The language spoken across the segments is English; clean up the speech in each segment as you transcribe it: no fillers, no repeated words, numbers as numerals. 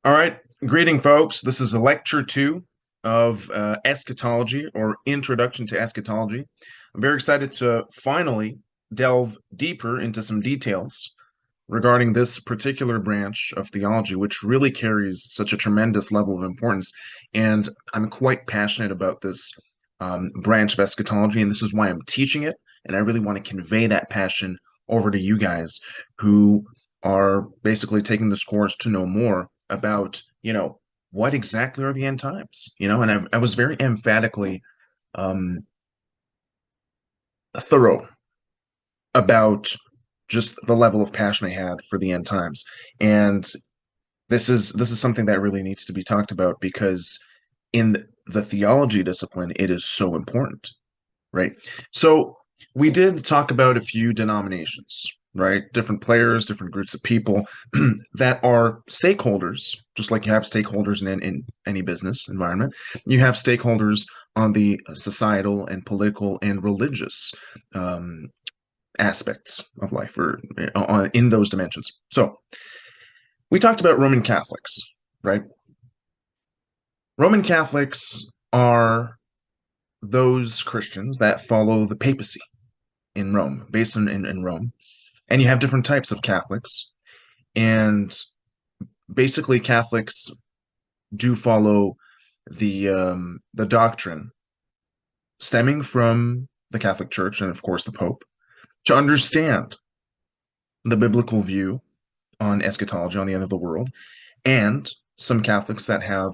All right, greeting, folks. This is lecture two of eschatology or introduction to eschatology. I'm very excited to finally delve deeper into some details regarding this particular branch of theology, which really carries such a tremendous level of importance. And I'm quite passionate about this branch of eschatology, and this is why I'm teaching it. And I really want to convey that passion over to you guys who are basically taking this course to know more about, what exactly are the end times, and I was very emphatically um, thorough about just the level of passion I had for the end times. And this is something that really needs to be talked about because in the theology discipline, it is so important, right? So we did talk about a few denominations, right? Different players, different groups of people that are stakeholders, just like you have stakeholders in any business environment. You have stakeholders on the societal and political and religious um, aspects of life or in those dimensions. So we talked about Roman Catholics, right? Roman Catholics are those Christians that follow the papacy in Rome, based in Rome. And you have different types of Catholics. And basically, Catholics do follow the doctrine stemming from the Catholic Church and, of course, the Pope to understand the biblical view on eschatology, on the end of the world, and some Catholics that have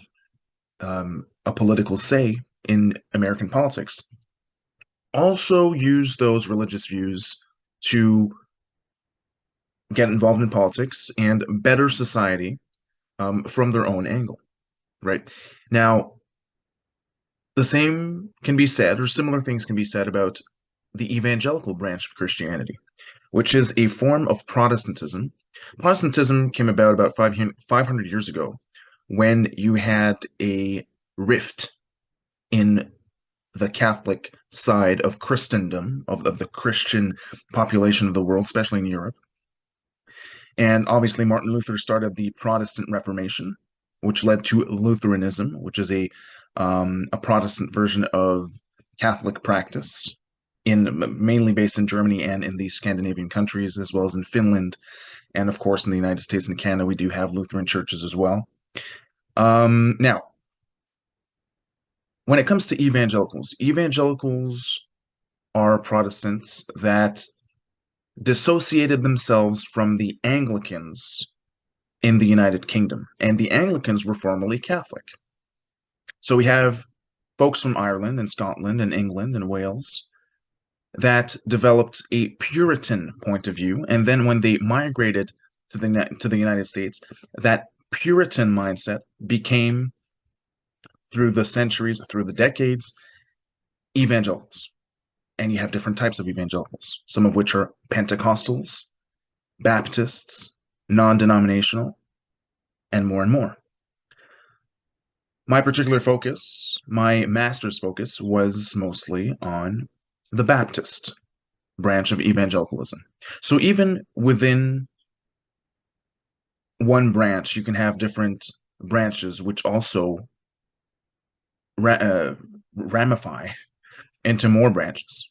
a political say in American politics also use those religious views to get involved in politics and better society from their own angle, right? Now, the same can be said, or similar things can be said about the evangelical branch of Christianity, which is a form of Protestantism. Protestantism came about 500 years ago when you had a rift in the Catholic side of Christendom, of the Christian population of the world, especially in Europe. And obviously, Martin Luther started the Protestant Reformation, which led to Lutheranism, which is a Protestant version of Catholic practice, mainly based in Germany and in the Scandinavian countries, as well as in Finland, and of course in the United States and Canada, we do have Lutheran churches as well. Now, when it comes to evangelicals, evangelicals are Protestants that dissociated themselves from the Anglicans in the United Kingdom, and the Anglicans were formerly Catholic. So we have folks from Ireland and Scotland and England and Wales that developed a Puritan point of view, and then when they migrated to the United States, that Puritan mindset became, through the centuries, through the decades, evangelicals. And you have different types of evangelicals, some of which are Pentecostals, Baptists, non-denominational, and more and more. My particular focus, my master's focus, was mostly on the Baptist branch of evangelicalism. So even within one branch, you can have different branches which also ra ramify into more branches,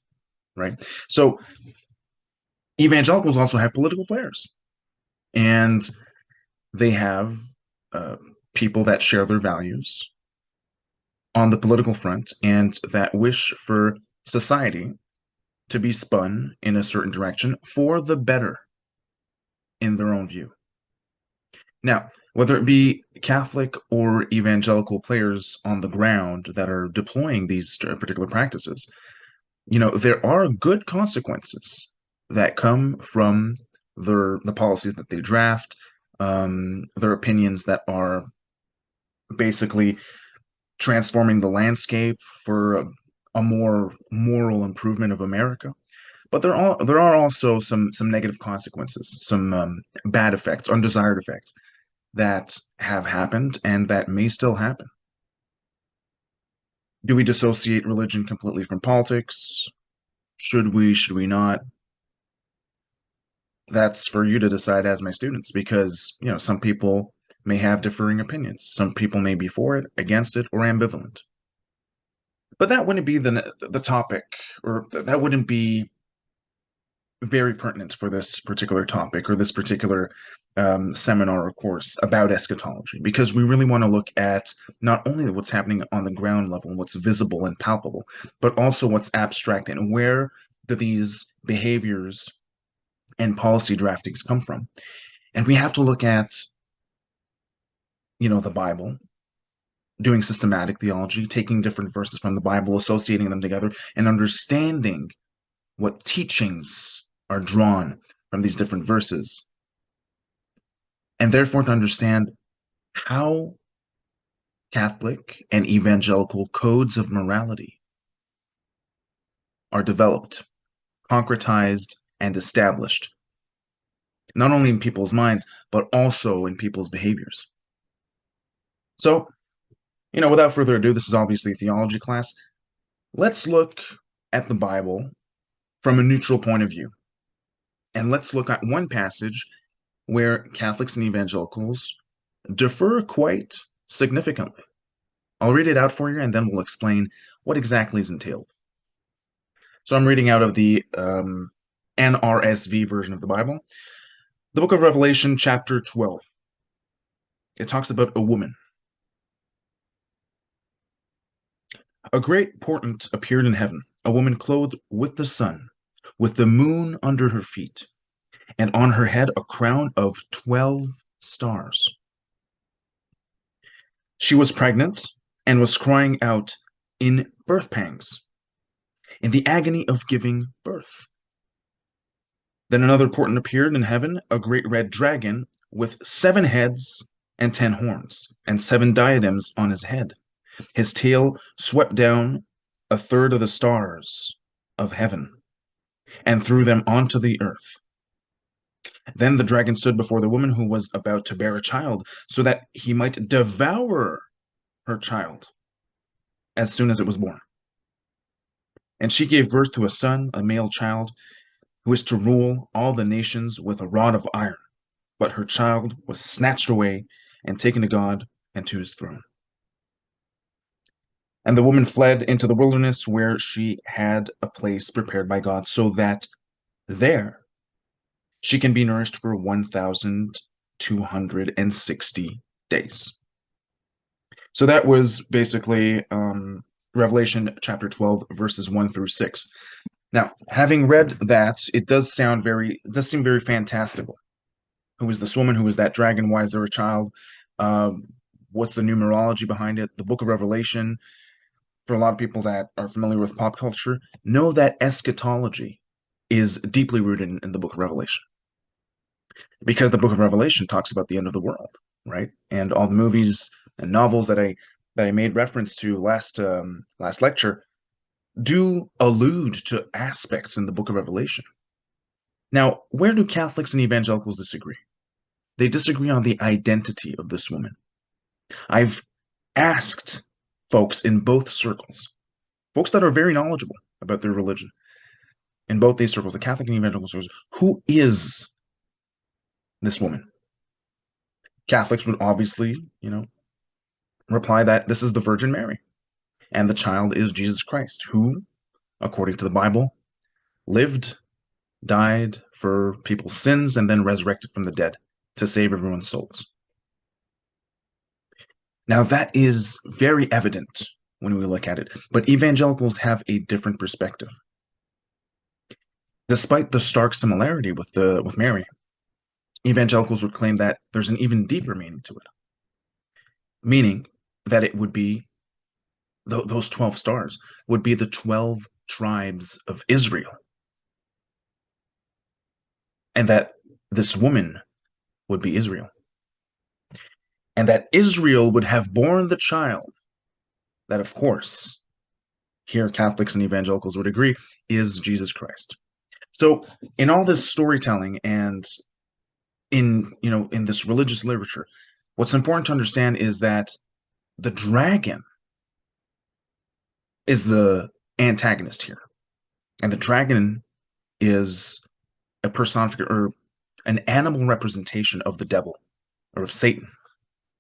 right? So evangelicals also have political players, and they have uh, people that share their values on the political front and that wish for society to be spun in a certain direction for the better in their own view. Now, whether it be Catholic or evangelical players on the ground that are deploying these particular practices, there are good consequences that come from the policies that they draft, their opinions that are basically transforming the landscape for a more moral improvement of America. But there are also some negative consequences, some bad effects, undesired effects that have happened and that may still happen. Do we dissociate religion completely from politics? Should we? Should we not? That's for you to decide as my students, because some people may have differing opinions. Some people may be for it, against it, or ambivalent. But that wouldn't be the topic, or that wouldn't be very pertinent for this particular topic or this particular seminar or course about eschatology, because we really want to look at not only what's happening on the ground level, what's visible and palpable, but also what's abstract and where do these behaviors and policy draftings come from. And we have to look at, the Bible, doing systematic theology, taking different verses from the Bible, associating them together, and understanding what teachings are drawn from these different verses, and therefore to understand how Catholic and evangelical codes of morality are developed, concretized, and established, not only in people's minds, but also in people's behaviors. So, without further ado, this is obviously a theology class. Let's look at the Bible from a neutral point of view. And let's look at one passage where Catholics and evangelicals differ quite significantly. I'll read it out for you, and then we'll explain what exactly is entailed. So I'm reading out of the NRSV version of the Bible. The book of Revelation, chapter 12. It talks about a woman. A great portent appeared in heaven, a woman clothed with the sun, with the moon under her feet, and on her head a crown of 12 stars. She was pregnant and was crying out in birth pangs, in the agony of giving birth. Then another portent appeared in heaven, a great red dragon with 7 heads and 10 horns, and 7 diadems on his head. His tail swept down a third of the stars of heaven and threw them onto the earth. Then the dragon stood before the woman who was about to bear a child, so that he might devour her child as soon as it was born. And she gave birth to a son, a male child, who is to rule all the nations with a rod of iron. But her child was snatched away and taken to God and to his throne. And the woman fled into the wilderness, where she had a place prepared by God, so that there she can be nourished for 1,260 days. So that was basically Revelation chapter 12, verses 1 through 6. Now, having read that, it does seem very fantastical. Who is this woman? Who is that dragon? Why is there a child? What's the numerology behind it? The book of Revelation, for a lot of people that are familiar with pop culture, know that eschatology is deeply rooted in the book of Revelation. Because the book of Revelation talks about the end of the world, right? And all the movies and novels that I made reference to last lecture do allude to aspects in the book of Revelation. Now, where do Catholics and evangelicals disagree? They disagree on the identity of this woman. I've asked folks in both circles, folks that are very knowledgeable about their religion, in both these circles, the Catholic and evangelical circles, who is this woman? Catholics would obviously, reply that this is the Virgin Mary, and the child is Jesus Christ, who, according to the Bible, lived, died for people's sins, and then resurrected from the dead to save everyone's souls. Now, that is very evident when we look at it, but evangelicals have a different perspective. Despite the stark similarity with Mary, evangelicals would claim that there's an even deeper meaning to it, meaning that it would be those 12 stars would be the 12 tribes of Israel, and that this woman would be Israel, and that Israel would have borne the child that, of course, here Catholics and evangelicals would agree is Jesus Christ. So in all this storytelling and in this religious literature, what's important to understand is that the dragon is the antagonist here, and the dragon is a personification or an animal representation of the devil or of Satan.